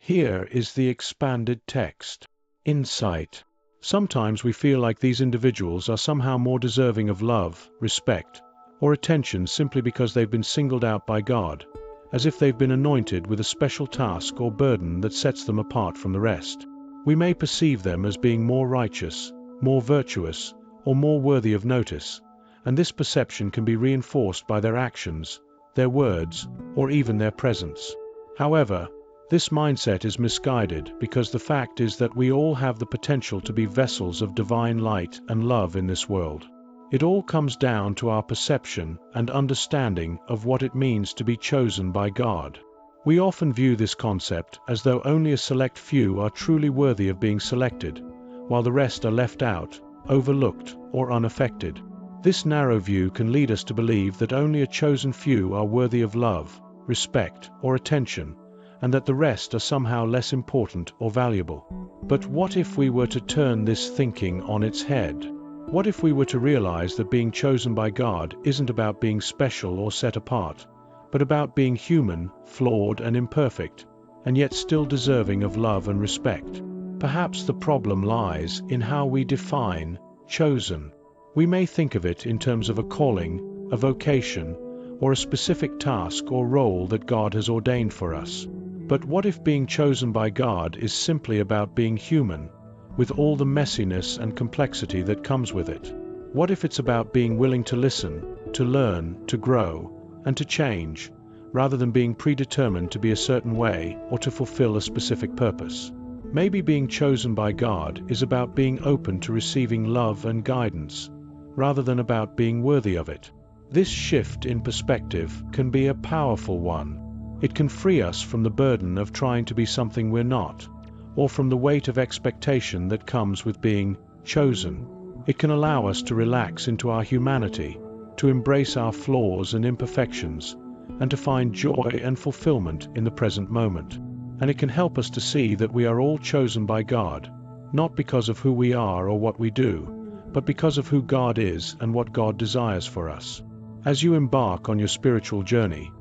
Here is the expanded text. Insight. Sometimes we feel like these individuals are somehow more deserving of love, respect, or attention simply because they've been singled out by God, as if they've been anointed with a special task or burden that sets them apart from the rest. We may perceive them as being more righteous, more virtuous, or more worthy of notice, and this perception can be reinforced by their actions, their words, or even their presence. However, this mindset is misguided because the fact is that we all have the potential to be vessels of divine light and love in this world. It all comes down to our perception and understanding of what it means to be chosen by God. We often view this concept as though only a select few are truly worthy of being selected, while the rest are left out, overlooked, or unaffected. This narrow view can lead us to believe that only a chosen few are worthy of love, respect, or attention, and that the rest are somehow less important or valuable. But what if we were to turn this thinking on its head? What if we were to realize that being chosen by God isn't about being special or set apart, but about being human, flawed and imperfect, and yet still deserving of love and respect? Perhaps the problem lies in how we define chosen. We may think of it in terms of a calling, a vocation, or a specific task or role that God has ordained for us. But what if being chosen by God is simply about being human, with all the messiness and complexity that comes with it? What if it's about being willing to listen, to learn, to grow, and to change, rather than being predetermined to be a certain way or to fulfill a specific purpose? Maybe being chosen by God is about being open to receiving love and guidance, rather than about being worthy of it. This shift in perspective can be a powerful one. It can free us from the burden of trying to be something we're not, or from the weight of expectation that comes with being chosen. It can allow us to relax into our humanity, to embrace our flaws and imperfections, and to find joy and fulfillment in the present moment. And it can help us to see that we are all chosen by God, not because of who we are or what we do, but because of who God is and what God desires for us. As you embark on your spiritual journey,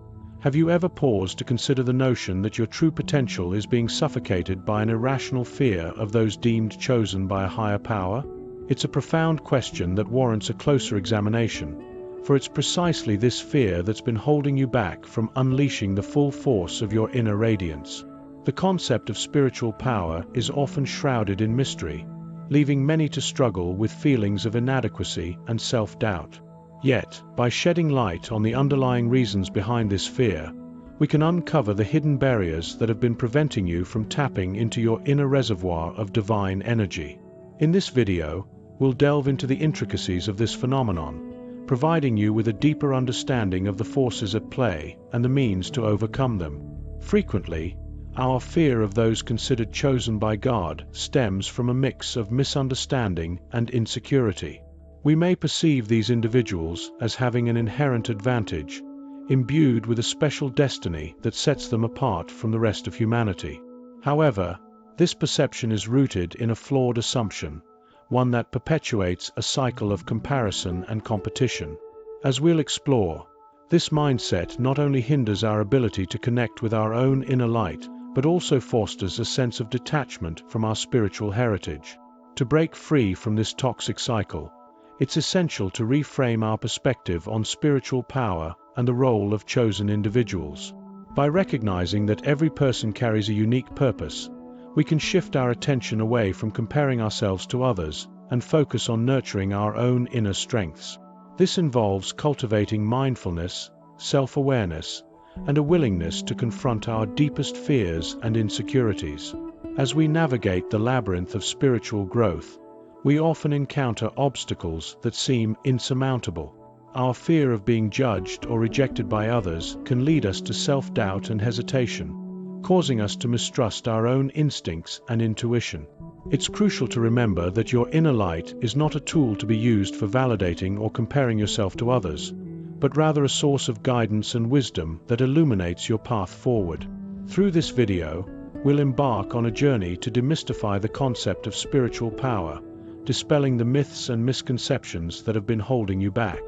have you ever paused to consider the notion that your true potential is being suffocated by an irrational fear of those deemed chosen by a higher power? It's a profound question that warrants a closer examination, for it's precisely this fear that's been holding you back from unleashing the full force of your inner radiance. The concept of spiritual power is often shrouded in mystery, leaving many to struggle with feelings of inadequacy and self-doubt. Yet, by shedding light on the underlying reasons behind this fear, we can uncover the hidden barriers that have been preventing you from tapping into your inner reservoir of divine energy. In this video, we'll delve into the intricacies of this phenomenon, providing you with a deeper understanding of the forces at play and the means to overcome them. Frequently, our fear of those considered chosen by God stems from a mix of misunderstanding and insecurity. We may perceive these individuals as having an inherent advantage, imbued with a special destiny that sets them apart from the rest of humanity. However, this perception is rooted in a flawed assumption, one that perpetuates a cycle of comparison and competition. As we'll explore, this mindset not only hinders our ability to connect with our own inner light, but also fosters a sense of detachment from our spiritual heritage. To break free from this toxic cycle, it's essential to reframe our perspective on spiritual power and the role of chosen individuals. By recognizing that every person carries a unique purpose, we can shift our attention away from comparing ourselves to others and focus on nurturing our own inner strengths. This involves cultivating mindfulness, self-awareness, and a willingness to confront our deepest fears and insecurities. As we navigate the labyrinth of spiritual growth, we often encounter obstacles that seem insurmountable. Our fear of being judged or rejected by others can lead us to self-doubt and hesitation, causing us to mistrust our own instincts and intuition. It's crucial to remember that your inner light is not a tool to be used for validating or comparing yourself to others, but rather a source of guidance and wisdom that illuminates your path forward. Through this video, we'll embark on a journey to demystify the concept of spiritual power, dispelling the myths and misconceptions that have been holding you back.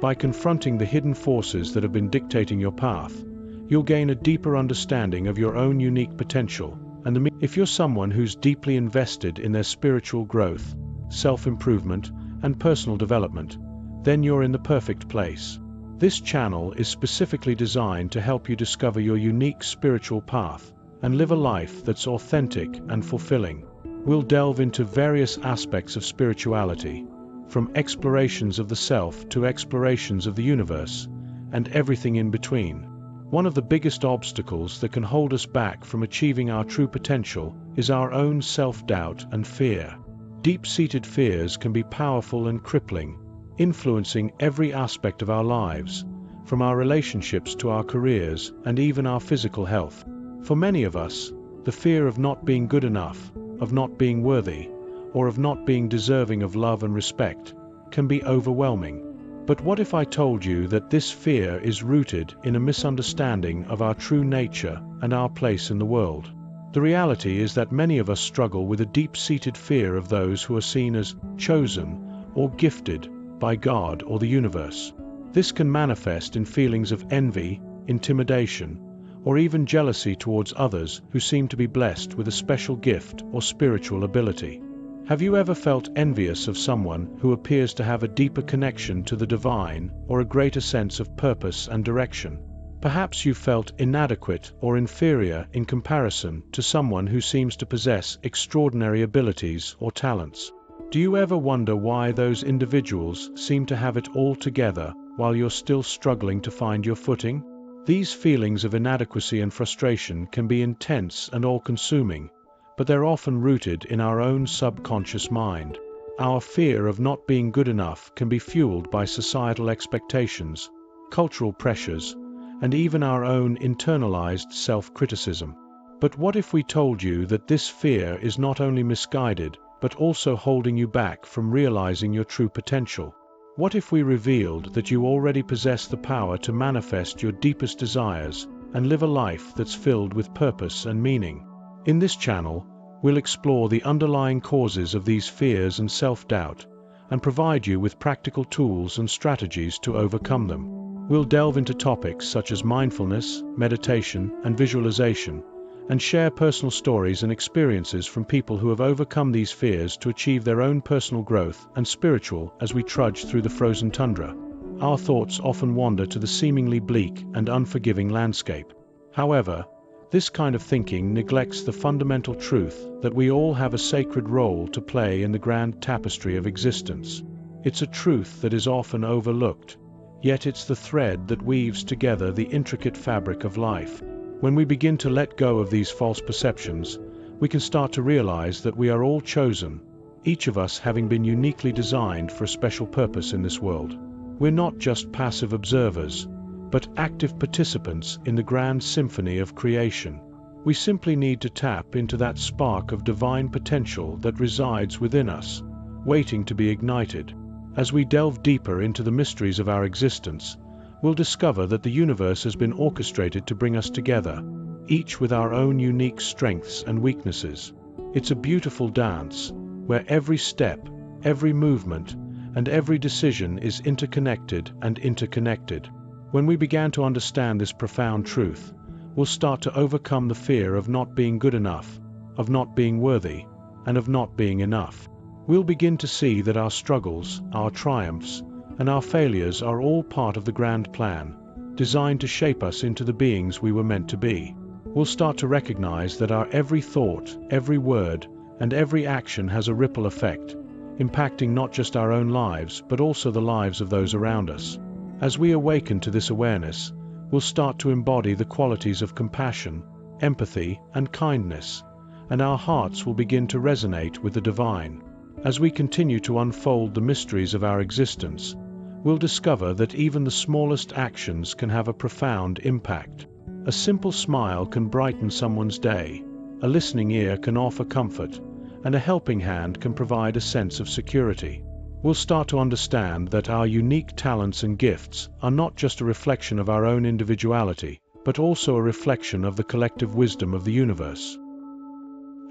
By confronting the hidden forces that have been dictating your path, you'll gain a deeper understanding of your own unique potential and if you're someone who's deeply invested in their spiritual growth, self-improvement, and personal development, then you're in the perfect place. This channel is specifically designed to help you discover your unique spiritual path and live a life that's authentic and fulfilling. We'll delve into various aspects of spirituality, from explorations of the self to explorations of the universe, and everything in between. One of the biggest obstacles that can hold us back from achieving our true potential is our own self-doubt and fear. Deep-seated fears can be powerful and crippling, influencing every aspect of our lives, from our relationships to our careers and even our physical health. For many of us, the fear of not being good enough, of not being worthy, or of not being deserving of love and respect can be overwhelming. But what if I told you that this fear is rooted in a misunderstanding of our true nature and our place in the world? The reality is that many of us struggle with a deep-seated fear of those who are seen as chosen or gifted by God or the universe. This can manifest in feelings of envy, intimidation, or even jealousy towards others who seem to be blessed with a special gift or spiritual ability. Have you ever felt envious of someone who appears to have a deeper connection to the divine or a greater sense of purpose and direction? Perhaps you felt inadequate or inferior in comparison to someone who seems to possess extraordinary abilities or talents. Do you ever wonder why those individuals seem to have it all together while you're still struggling to find your footing? These feelings of inadequacy and frustration can be intense and all-consuming, but they're often rooted in our own subconscious mind. Our fear of not being good enough can be fueled by societal expectations, cultural pressures, and even our own internalized self-criticism. But what if we told you that this fear is not only misguided, but also holding you back from realizing your true potential? What if we revealed that you already possess the power to manifest your deepest desires and live a life that's filled with purpose and meaning? In this channel, we'll explore the underlying causes of these fears and self-doubt, and provide you with practical tools and strategies to overcome them. We'll delve into topics such as mindfulness, meditation, and visualization, and share personal stories and experiences from people who have overcome these fears to achieve their own personal growth and spiritual as we trudge through the frozen tundra. Our thoughts often wander to the seemingly bleak and unforgiving landscape. However, this kind of thinking neglects the fundamental truth that we all have a sacred role to play in the grand tapestry of existence. It's a truth that is often overlooked, yet it's the thread that weaves together the intricate fabric of life. When we begin to let go of these false perceptions, we can start to realize that we are all chosen, each of us having been uniquely designed for a special purpose in this world. We're not just passive observers, but active participants in the grand symphony of creation. We simply need to tap into that spark of divine potential that resides within us, waiting to be ignited. As we delve deeper into the mysteries of our existence, we'll discover that the universe has been orchestrated to bring us together, each with our own unique strengths and weaknesses. It's a beautiful dance, where every step, every movement, and every decision is interconnected and interconnected. When we begin to understand this profound truth, we'll start to overcome the fear of not being good enough, of not being worthy, and of not being enough. We'll begin to see that our struggles, our triumphs, and our failures are all part of the grand plan, designed to shape us into the beings we were meant to be. We'll start to recognize that our every thought, every word, and every action has a ripple effect, impacting not just our own lives but also the lives of those around us. As we awaken to this awareness, we'll start to embody the qualities of compassion, empathy, and kindness, and our hearts will begin to resonate with the divine. As we continue to unfold the mysteries of our existence, we'll discover that even the smallest actions can have a profound impact. A simple smile can brighten someone's day, a listening ear can offer comfort, and a helping hand can provide a sense of security. We'll start to understand that our unique talents and gifts are not just a reflection of our own individuality, but also a reflection of the collective wisdom of the universe.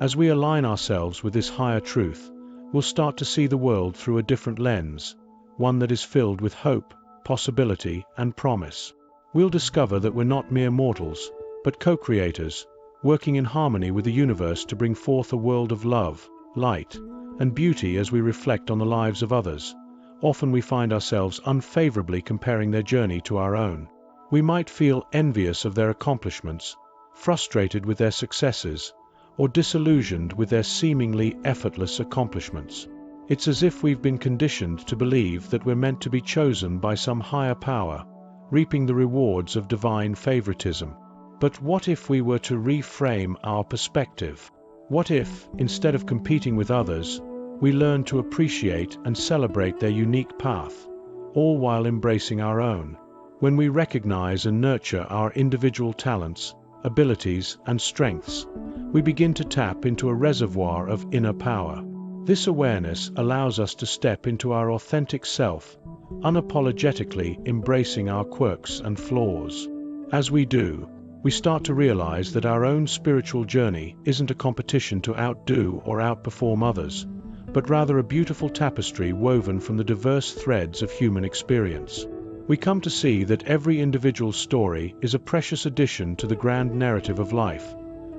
As we align ourselves with this higher truth, we'll start to see the world through a different lens, one that is filled with hope, possibility, and promise. We'll discover that we're not mere mortals, but co-creators, working in harmony with the universe to bring forth a world of love, light, and beauty. As we reflect on the lives of others, often we find ourselves unfavorably comparing their journey to our own. We might feel envious of their accomplishments, frustrated with their successes, or disillusioned with their seemingly effortless accomplishments. It's as if we've been conditioned to believe that we're meant to be chosen by some higher power, reaping the rewards of divine favoritism. But what if we were to reframe our perspective? What if, instead of competing with others, we learn to appreciate and celebrate their unique path, all while embracing our own? When we recognize and nurture our individual talents, abilities, and strengths, we begin to tap into a reservoir of inner power. This awareness allows us to step into our authentic self, unapologetically embracing our quirks and flaws. As we do, we start to realize that our own spiritual journey isn't a competition to outdo or outperform others, but rather a beautiful tapestry woven from the diverse threads of human experience. We come to see that every individual story is a precious addition to the grand narrative of life,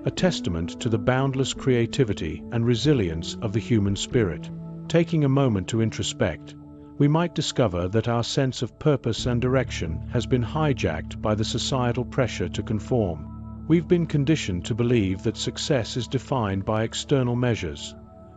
a testament to the boundless creativity and resilience of the human spirit. Taking a moment to introspect, we might discover that our sense of purpose and direction has been hijacked by the societal pressure to conform. We've been conditioned to believe that success is defined by external measures,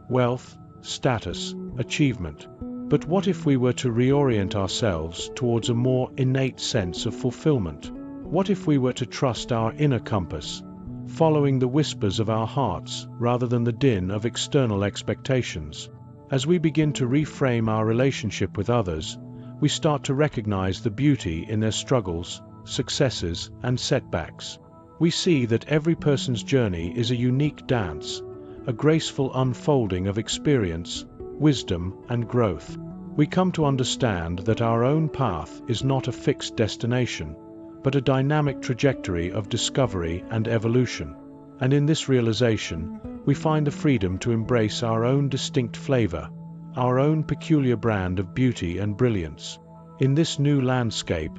wealth, status, achievement. But what if we were to reorient ourselves towards a more innate sense of fulfillment? What if we were to trust our inner compass, following the whispers of our hearts rather than the din of external expectations? As we begin to reframe our relationship with others, we start to recognize the beauty in their struggles, successes, and setbacks. We see that every person's journey is a unique dance, a graceful unfolding of experience, wisdom, and growth. We come to understand that our own path is not a fixed destination, but a dynamic trajectory of discovery and evolution. And in this realization, we find the freedom to embrace our own distinct flavor, our own peculiar brand of beauty and brilliance. In this new landscape,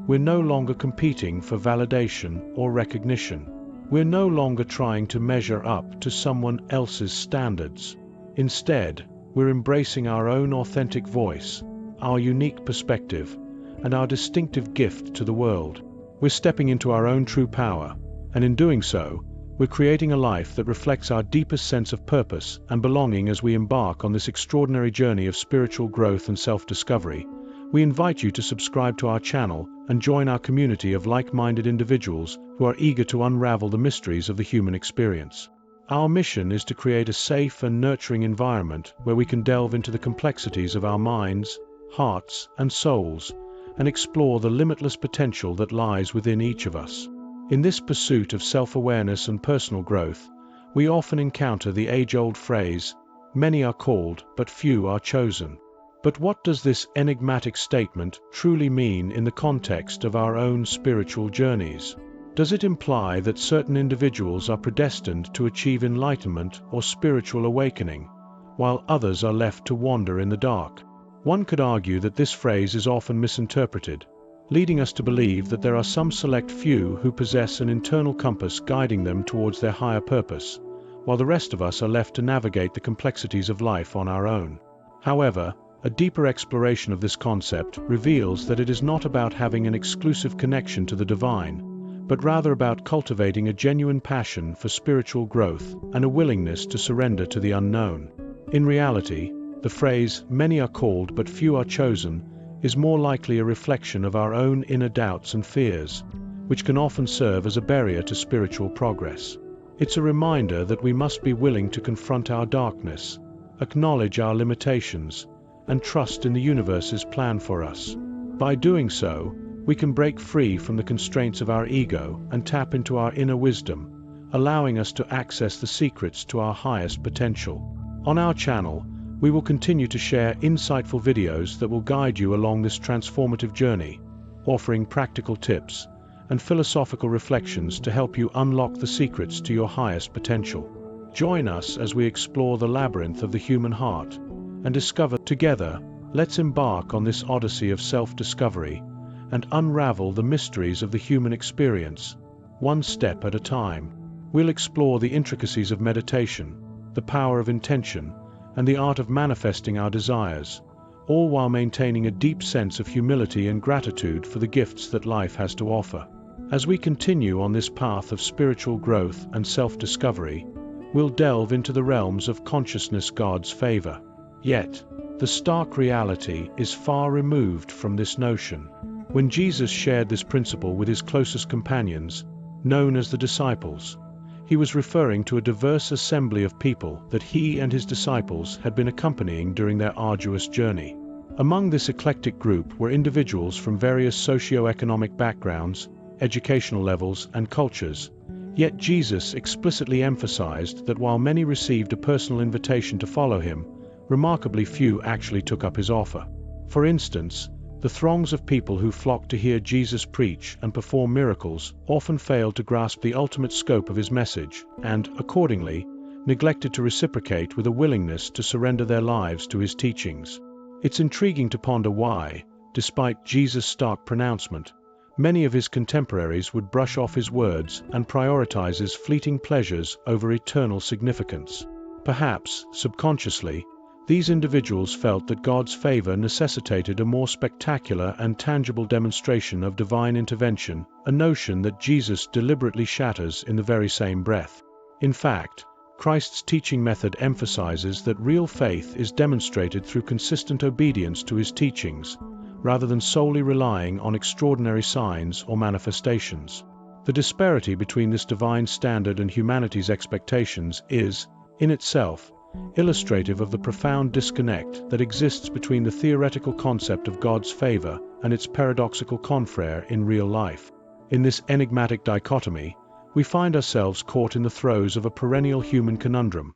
we're no longer competing for validation or recognition. We're no longer trying to measure up to someone else's standards. Instead, we're embracing our own authentic voice, our unique perspective, and our distinctive gift to the world. We're stepping into our own true power, and in doing so, we're creating a life that reflects our deepest sense of purpose and belonging. As we embark on this extraordinary journey of spiritual growth and self-discovery, we invite you to subscribe to our channel and join our community of like-minded individuals who are eager to unravel the mysteries of the human experience. Our mission is to create a safe and nurturing environment where we can delve into the complexities of our minds, hearts, and souls, and explore the limitless potential that lies within each of us. In this pursuit of self-awareness and personal growth, we often encounter the age-old phrase, "Many are called, but few are chosen." But what does this enigmatic statement truly mean in the context of our own spiritual journeys? Does it imply that certain individuals are predestined to achieve enlightenment or spiritual awakening, while others are left to wander in the dark? One could argue that this phrase is often misinterpreted, leading us to believe that there are some select few who possess an internal compass guiding them towards their higher purpose, while the rest of us are left to navigate the complexities of life on our own. However, a deeper exploration of this concept reveals that it is not about having an exclusive connection to the divine, but rather about cultivating a genuine passion for spiritual growth and a willingness to surrender to the unknown. In reality, the phrase, "Many are called but few are chosen," is more likely a reflection of our own inner doubts and fears, which can often serve as a barrier to spiritual progress. It's a reminder that we must be willing to confront our darkness, acknowledge our limitations, and trust in the universe's plan for us. By doing so, we can break free from the constraints of our ego and tap into our inner wisdom, allowing us to access the secrets to our highest potential. On our channel, we will continue to share insightful videos that will guide you along this transformative journey, offering practical tips and philosophical reflections to help you unlock the secrets to your highest potential. Join us as we explore the labyrinth of the human heart and discover together. Let's embark on this odyssey of self-discovery and unravel the mysteries of the human experience, one step at a time. we'll explore the intricacies of meditation, the power of intention, and the art of manifesting our desires, all while maintaining a deep sense of humility and gratitude for the gifts that life has to offer. As we continue on this path of spiritual growth and self-discovery, we'll delve into the realms of consciousness, God's favor. Yet, the stark reality is far removed from this notion. When Jesus shared this principle with his closest companions, known as the disciples, he was referring to a diverse assembly of people that he and his disciples had been accompanying during their arduous journey. Among this eclectic group were individuals from various socio-economic backgrounds, educational levels, and cultures. Yet Jesus explicitly emphasized that while many received a personal invitation to follow him, remarkably few actually took up his offer. For instance, the throngs of people who flocked to hear Jesus preach and perform miracles often failed to grasp the ultimate scope of his message and, accordingly, neglected to reciprocate with a willingness to surrender their lives to his teachings. It's intriguing to ponder why, despite Jesus' stark pronouncement, many of his contemporaries would brush off his words and prioritize his fleeting pleasures over eternal significance. Perhaps, subconsciously, these individuals felt that God's favor necessitated a more spectacular and tangible demonstration of divine intervention, a notion that Jesus deliberately shatters in the very same breath. In fact, Christ's teaching method emphasizes that real faith is demonstrated through consistent obedience to his teachings, rather than solely relying on extraordinary signs or manifestations. The disparity between this divine standard and humanity's expectations is, in itself, illustrative of the profound disconnect that exists between the theoretical concept of God's favor and its paradoxical confrere in real life. In this enigmatic dichotomy, we find ourselves caught in the throes of a perennial human conundrum.